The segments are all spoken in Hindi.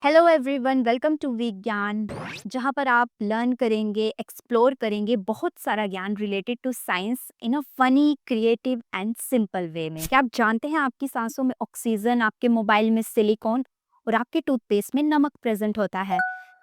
हेलो एवरीवन, वेलकम टू विज्ञान, जहाँ पर आप लर्न करेंगे, एक्सप्लोर करेंगे बहुत सारा ज्ञान related to science in a funny, creative and simple way में। क्या आप जानते हैं आपकी सांसों में ऑक्सीजन, आपके मोबाइल में सिलिकॉन और आपके टूथपेस्ट में नमक प्रेजेंट होता है?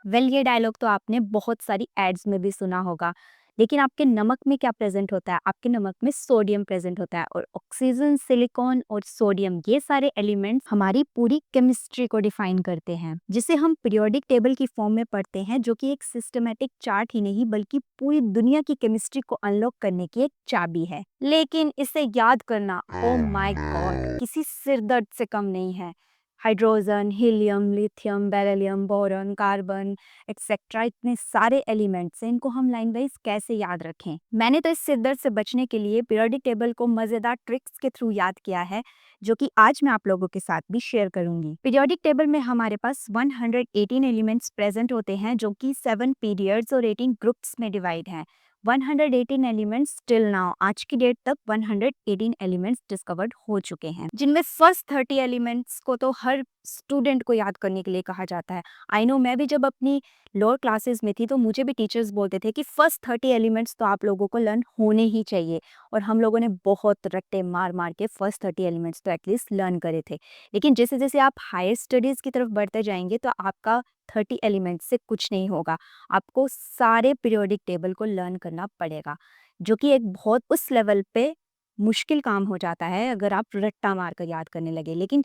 ये डायलॉग तो आपने बहुत सारी एड्स में भी सुना होगा। लेकिन आपके नमक में क्या प्रेजेंट होता है? आपके नमक में सोडियम प्रेजेंट होता है, और ऑक्सीजन, सिलिकॉन और सोडियम, ये सारे एलिमेंट्स हमारी पूरी केमिस्ट्री को डिफाइन करते हैं, जिसे हम पीरियोडिक टेबल की फॉर्म में पढ़ते हैं, जो कि एक सिस्टमेटिक चार्ट ही नहीं बल्कि पूरी दुनिया की केमिस्ट्री को अनलॉक करने की एक चाबी है। लेकिन इसे याद करना, ओ माय गॉड, किसी सिरदर्द से कम नहीं है। Hydrogen, helium, lithium, beryllium, boron, carbon etcetera, इतने सारे एलिमेंट्स हैं, इनको हम लाइन वाइज कैसे याद रखें? मैंने तो इस सिरदर्द से बचने के लिए पीरियोडिक टेबल को मजेदार ट्रिक्स के थ्रू याद किया है, जो कि आज मैं आप लोगों के साथ भी शेयर करूंगी। पीरियोडिक टेबल में हमारे पास 118 एलिमेंट्स प्रेजेंट होते हैं, जो कि 7 पीरियड्स और 18 ग्रुप्स में डिवाइड हैं। 118 एलिमेंट्स टिल नाउ, आज की डेट तक 118 एलिमेंट्स डिस्कवर्ड हो चुके हैं, जिनमें फर्स्ट 30 एलिमेंट्स को तो हर स्टूडेंट को याद करने के लिए कहा जाता है। आई नो, मैं भी जब अपनी लोअर क्लासेस में थी तो मुझे भी टीचर्स बोलते थे कि फर्स्ट 30 एलिमेंट्स तो आप लोगों को लर्न होने ही चाहिए, और हम लोगों ने बहुत रट्टे मार मार के फर्स्ट 30 एलिमेंट्स तो एटलीस्ट लर्न करे थे। लेकिन जैसे जैसे आप हायर स्टडीज़ की तरफ बढ़ते जाएंगे तो आपका 30 एलिमेंट्स से कुछ नहीं होगा, आपको सारे पीरियोडिक टेबल को लर्न करना पड़ेगा, जो कि एक बहुत उस लेवल पे मुश्किल काम हो जाता है अगर आप रट्टा मार कर याद करने लगे। लेकिन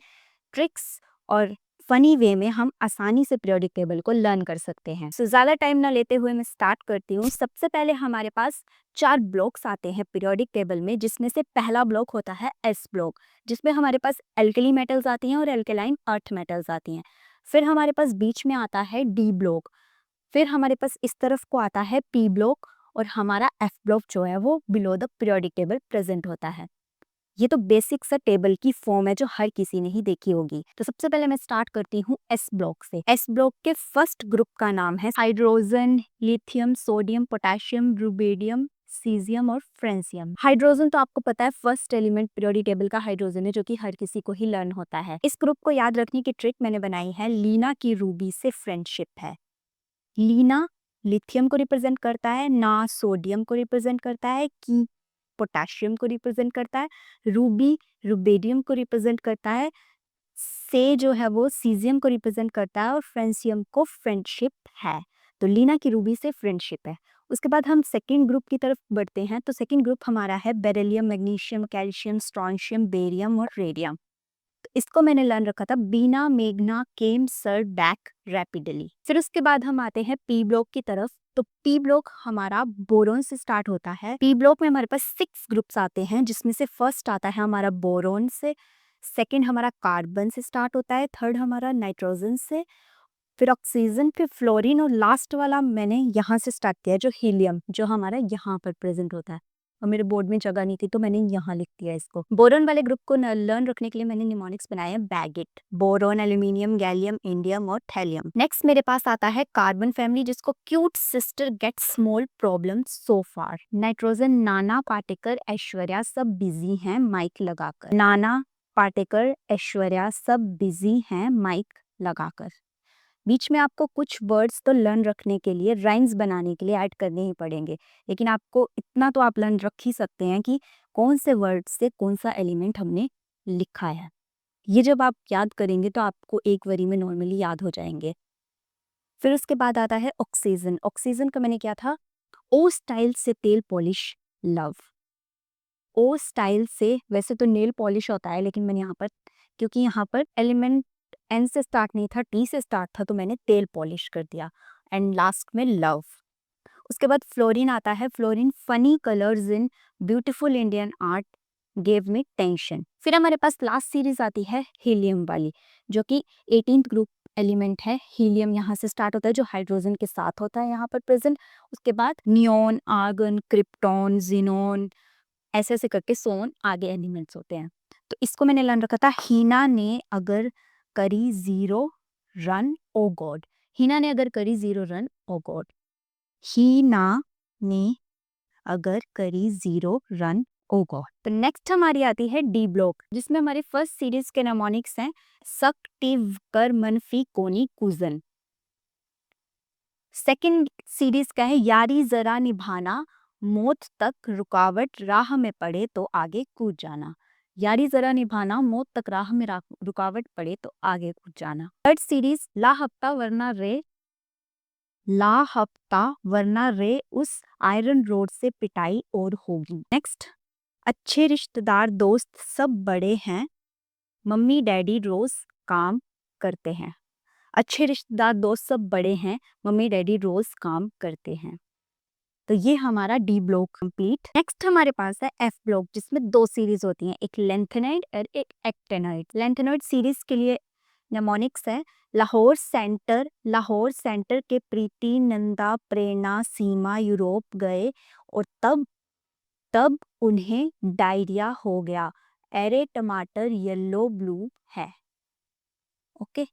ट्रिक्स और फनी वे में हम आसानी से पीरियोडिक टेबल को लर्न कर सकते हैं। सो ज़्यादा टाइम ना लेते हुए मैं स्टार्ट करती हूँ। सबसे पहले हमारे पास 4 ब्लॉक्स आते हैं पीरियोडिक टेबल में, जिसमें से पहला ब्लॉक होता है एस ब्लॉक, जिसमें हमारे पास एल्कली मेटल्स आती हैं और एल्केलाइन अर्थ मेटल्स आती हैं। फिर हमारे पास बीच में आता है डी ब्लॉक, फिर हमारे पास इस तरफ को आता है पी ब्लॉक, और हमारा एफ ब्लॉक जो है वो below the periodic table present होता है। ये तो बेसिक सा टेबल की फॉर्म है जो हर किसी ने ही देखी होगी। तो सबसे पहले मैं स्टार्ट करती हूँ एस ब्लॉक से। एस ब्लॉक के फर्स्ट ग्रुप का नाम है hydrogen, lithium, sodium, potassium, rubidium, caesium और फ्रेंसियम। हाइड्रोजन तो आपको पता है फर्स्ट एलिमेंट पीरियोडिक टेबल का हाइड्रोजन है, जो कि हर किसी को ही लर्न होता है। इस ग्रुप को याद रखने की ट्रिक मैंने बनाई है, लीना की रूबी से फ्रेंडशिप है। लीना लिथियम को रिप्रेजेंट करता है, ना सोडियम को रिप्रेजेंट करता है, की पोटेशियम को रिप्रेजेंट करता है, रूबी रुबेडियम को रिप्रेजेंट करता है, से जो है वो सीजियम को रिप्रेजेंट करता है, और फ्रेंसियम को फ्रेंडशिप है। तो लीना की रूबी से फ्रेंडशिप है। उसके बाद हम सेकेंड ग्रुप की तरफ बढ़ते हैं। तो सेकेंड ग्रुप हमारा है beryllium, magnesium, calcium, strontium, barium और रेडियम। इसको मैंने लर्न रखा था, बीना मेघना केम सर बैक रैपिडली। फिर उसके बाद हम आते हैं पी ब्लॉक की तरफ। तो पी ब्लॉक हमारा बोरोन से स्टार्ट होता है। पी ब्लॉक में हमारे पास 6 ग्रुप्स आते हैं, जिसमें से फर्स्ट आता है हमारा बोरोन से, सेकंड हमारा कार्बन से स्टार्ट होता है, थर्ड हमारा नाइट्रोजन से, फिर ऑक्सीजन, फिर फ्लोरीन, और लास्ट वाला मैंने यहाँ से स्टार्ट किया जो हीलियम, जो हमारा यहाँ पर प्रेजेंट होता है। और मेरे बोर्ड में जगह नहीं थी तो मैंने यहाँ लिख दिया इसको। बोरोन वाले ग्रुप को लर्न रखने के लिए मैंने निमोनिक्स बनाए हैं बैगिट, बोरोन, एल्यूमिनियम, गैलियम, इंडियम और थैलियम। नेक्स्ट मेरे पास आता है कार्बन फैमिली, जिसको cute sister get small problem so far. Nitrogen, Nana, Patekar, Aishwarya सब बिजी हैं माइक लगाकर। नाना, पाटेकर, ऐश्वर्या सब बिजी हैं माइक लगाकर। बीच में आपको कुछ वर्ड्स तो लर्न रखने के लिए, राइम्स बनाने के लिए ऐड करने ही पड़ेंगे, लेकिन आपको इतना तो आप लर्न रख ही सकते हैं कि कौन से वर्ड से कौन सा एलिमेंट हमने लिखा है। ये जब आप याद करेंगे तो आपको एक वरी में नॉर्मली याद हो जाएंगे। फिर उसके बाद आता है ऑक्सीजन। ऑक्सीजन का मैंने क्या था, ओ स्टाइल से तेल पॉलिश लव। ओ स्टाइल से वैसे तो नेल पॉलिश होता है, लेकिन मैंने यहाँ पर, क्योंकि यहाँ पर एलिमेंट एन से स्टार्ट नहीं था, टी से स्टार्ट था, तो मैंने तेल पॉलिश कर दिया। एंड लास्ट में लव। उसके बाद फ्लोरीन आता है। फ्लोरीन, फनी कलर्स इन beautiful Indian art gave me tension. फिर हमारे पास लास्ट सीरीज आती है हीलियम वाली, जो कि 18th ग्रुप एलिमेंट है। हीलियम यहाँ से स्टार्ट होता है, जो हाइड्रोजन के साथ होता है यहाँ पर प्रेजेंट। उसके बाद नियोन, आर्गन, क्रिप्टॉन, जिनोन, ऐसे ऐसे करके सोन आगे एलिमेंट्स होते हैं। तो इसको मैंने लर्न रखा था, हीना ने अगर करी 0 रन ओ गॉड। हीना ने अगर करी 0 रन ओ गॉड। हीना ने अगर करी 0 रन ओ गॉड। तो नेक्स्ट हमारी आती है डी ब्लॉक, जिसमें हमारे फर्स्ट सीरीज के नेमोनिक्स हैं सक, टिव, कर, मनफी, कोनी, कुजन। सेकंड सीरीज का है यारी जरा निभाना, मौत तक रुकावट राह में पड़े तो आगे कूद जाना। यारी जरा निभाना, मौत तक राह में रुकावट पड़े तो आगे कूद जाना। थर्ड सीरीज ला हफ्ता वरना रे, ला हफ्ता वरना रे उस आयरन रोड से पिटाई और होगी। नेक्स्ट, अच्छे रिश्तेदार दोस्त सब बड़े हैं, मम्मी डैडी रोज काम करते हैं। अच्छे रिश्तेदार दोस्त सब बड़े हैं, मम्मी डैडी रोज काम करते हैं। तो ये हमारा डी ब्लॉक कंप्लीट। नेक्स्ट हमारे पास है एफ ब्लॉक, जिसमें दो सीरीज होती हैं, एक लेंथेनॉइड और एक एक्टेनॉइड। लेंथेनॉइड सीरीज के लिए नेमोनिक्स है लाहौर सेंटर। लाहौर सेंटर के प्रीति, नंदा, प्रेरणा, सीमा यूरोप गए और तब तब उन्हें डायरिया हो गया। एरे टमाटर येलो ब्लू है। ओके।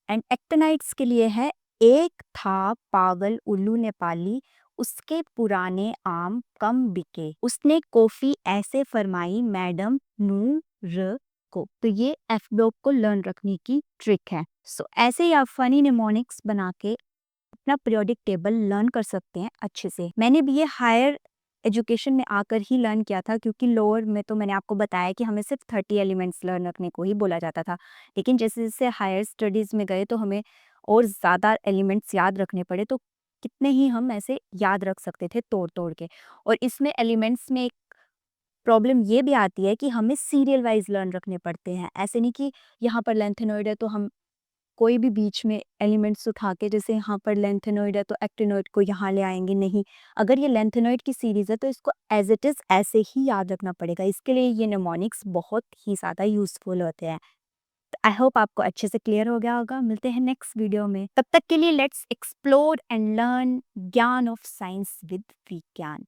एंड एक्टेनाइड्स के लिए है एक था पागल उल्लू नेपाली, उसके पुराने आम कम बिके, उसने कॉफी ऐसे फरमाई मैडम नूर को। तो ये एफ ब्लॉक को लर्न रखने की ट्रिक है। सो ऐसे ही आप फनी निमोनिक्स बना के अपना पीरियोडिक टेबल लर्न कर सकते हैं अच्छे से। मैंने भी ये हायर एजुकेशन में आकर ही लर्न किया था, क्योंकि लोअर में तो मैंने आपको बताया कि हमें सिर्फ 30 एलिमेंट्स लर्न रखने को ही बोला जाता था, लेकिन जैसे जैसे हायर स्टडीज़ में गए तो हमें और ज़्यादा एलिमेंट्स याद रखने पड़े, तो कितने ही हम ऐसे याद रख सकते थे तोड़ तोड़ के। और इसमें एलिमेंट्स में एक प्रॉब्लम ये भी आती है कि हमें सीरियल वाइज लर्न रखने पड़ते हैं। ऐसे नहीं कि यहाँ पर लेंथेनॉइड है तो हम कोई भी बीच में एलिमेंट्स उठा के, जैसे यहाँ पर लेंथेनॉइड है तो एक्टिनॉइड को यहाँ ले आएंगे, नहीं। अगर ये लेंथेनॉइड की सीरीज है तो इसको एज इट इज ऐसे ही याद रखना पड़ेगा। इसके लिए ये निमोनिक्स बहुत ही ज़्यादा यूजफुल होते हैं। आई होप आपको अच्छे से क्लियर हो गया होगा। मिलते हैं नेक्स्ट वीडियो में, तब तक के लिए लेट्स एक्सप्लोर एंड लर्न ज्ञान ऑफ साइंस विद विज्ञान।